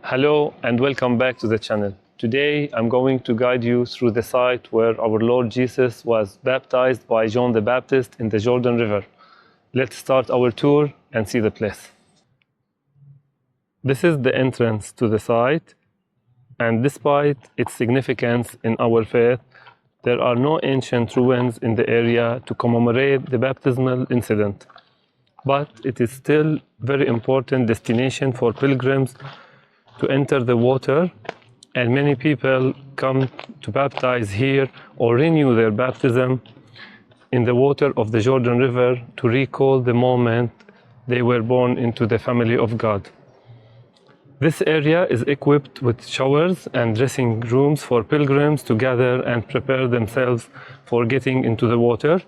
Hello and welcome back to the channel. Today I'm going to guide you through the site where our Lord Jesus was baptized by John the Baptist in the Jordan River. Let's start our tour and see the place. This is the entrance to the site, and despite its significance in our faith, there are no ancient ruins in the area to commemorate the baptismal incident. But it is still a very important destination for pilgrims to enter the water, and many people come to baptize here or renew their baptism in the water of the Jordan River to recall the moment they were born into the family of God. This area is equipped with showers and dressing rooms for pilgrims to gather and prepare themselves for getting into the water.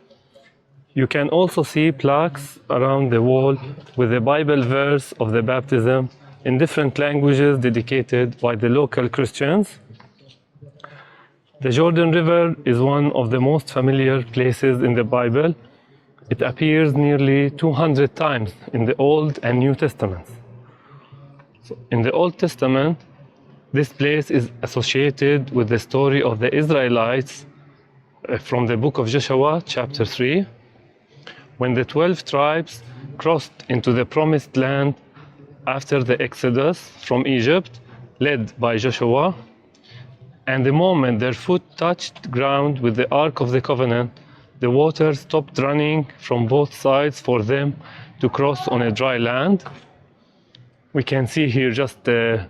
You can also see plaques around the wall with the Bible verse of the baptism in different languages dedicated by the local Christians. The Jordan River is one of the most familiar places in the Bible. It appears nearly 200 times in the Old and New Testaments. In the Old Testament, this place is associated with the story of the Israelites from the book of Joshua, chapter 3, when the 12 tribes crossed into the promised land after the Exodus from Egypt, led by Joshua. And the moment their foot touched ground with the Ark of the Covenant, the water stopped running from both sides for them to cross on a dry land. We can see here just a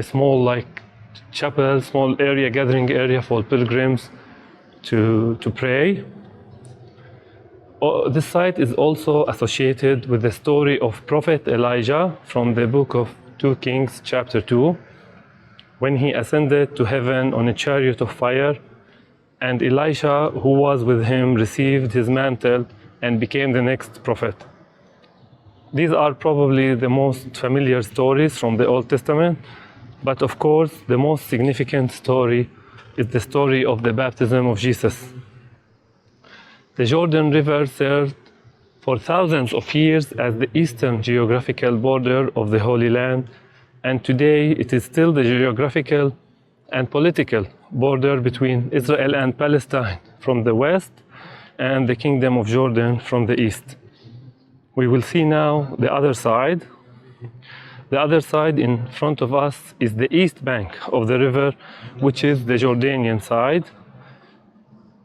small chapel, small area, gathering area for pilgrims to pray. This site is also associated with the story of Prophet Elijah from the book of 2 Kings chapter 2, when he ascended to heaven on a chariot of fire, and Elisha, who was with him, received his mantle and became the next prophet. These are probably the most familiar stories from the Old Testament, but of course the most significant story is the story of the baptism of Jesus. The Jordan River served for thousands of years as the eastern geographical border of the Holy Land, and today it is still the geographical and political border between Israel and Palestine from the west and the Kingdom of Jordan from the east. We will see now the other side. The other side in front of us is the east bank of the river, which is the Jordanian side.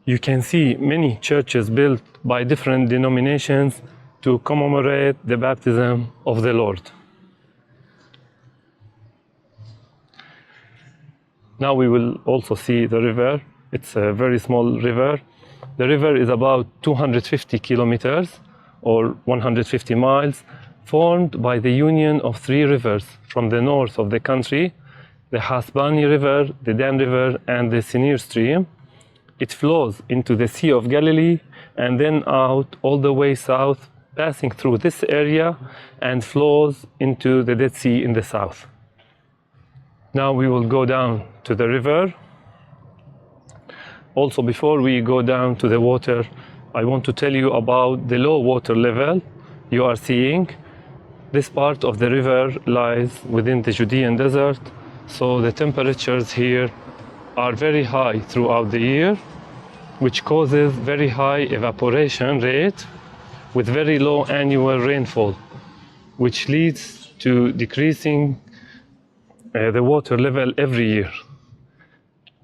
You can see many churches built by different denominations to commemorate the baptism of the Lord. Now we will also see the river. It's a very small river. The river is about 250 kilometers or 150 miles, formed by the union of three rivers from the north of the country: the Hasbani River, the Dan River, and the Sinir Stream. It flows into the Sea of Galilee and then out all the way south, passing through this area and flows into the Dead Sea in the south. Now we will go down to the river. Also, before we go down to the water, I want to tell you about the low water level you are seeing. This part of the river lies within the Judean desert, so the temperatures here are very high throughout the year, which causes very high evaporation rate with very low annual rainfall, which leads to decreasing the water level every year.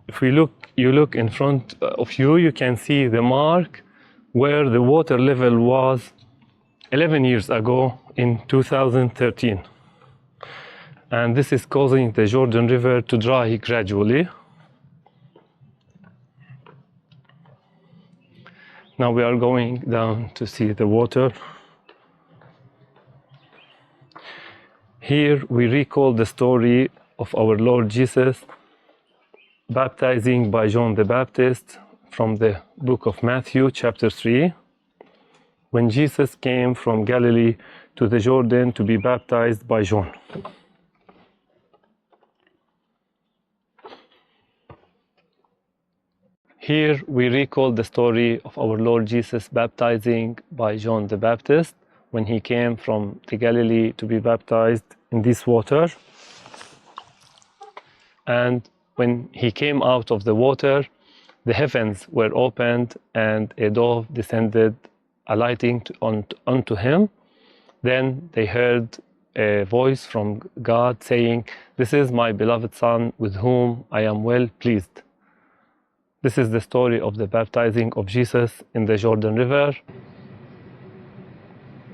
If you look in front of you, you can see the mark where the water level was 11 years ago in 2013. And this is causing the Jordan River to dry gradually. Now we are going down to see the water. Here we recall the story of our Lord Jesus baptizing by John the Baptist from the book of Mathew, chapter 3, when Jesus came from Galilee to the Jordan to be baptized by John. Here we recall the story of our Lord Jesus baptizing by John the Baptist when he came from the Galilee to be baptized in this water. And when he came out of the water, the heavens were opened and a dove descended, alighting onto him. Then they heard a voice from God saying, "This is my beloved Son, with whom I am well pleased." This is the story of the baptizing of Jesus in the Jordan River.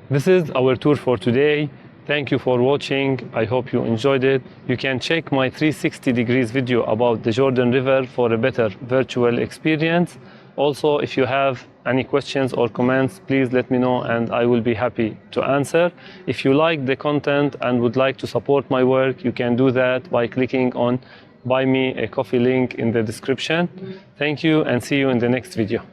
This is our tour for today. Thank you for watching. I hope you enjoyed it. You can check my 360 degrees video about the Jordan River for a better virtual experience. Also, if you have any questions or comments, please let me know and I will be happy to answer. If you like the content and would like to support my work, you can do that by clicking on Buy Me a Coffee link in the description. Thank you and see you in the next video.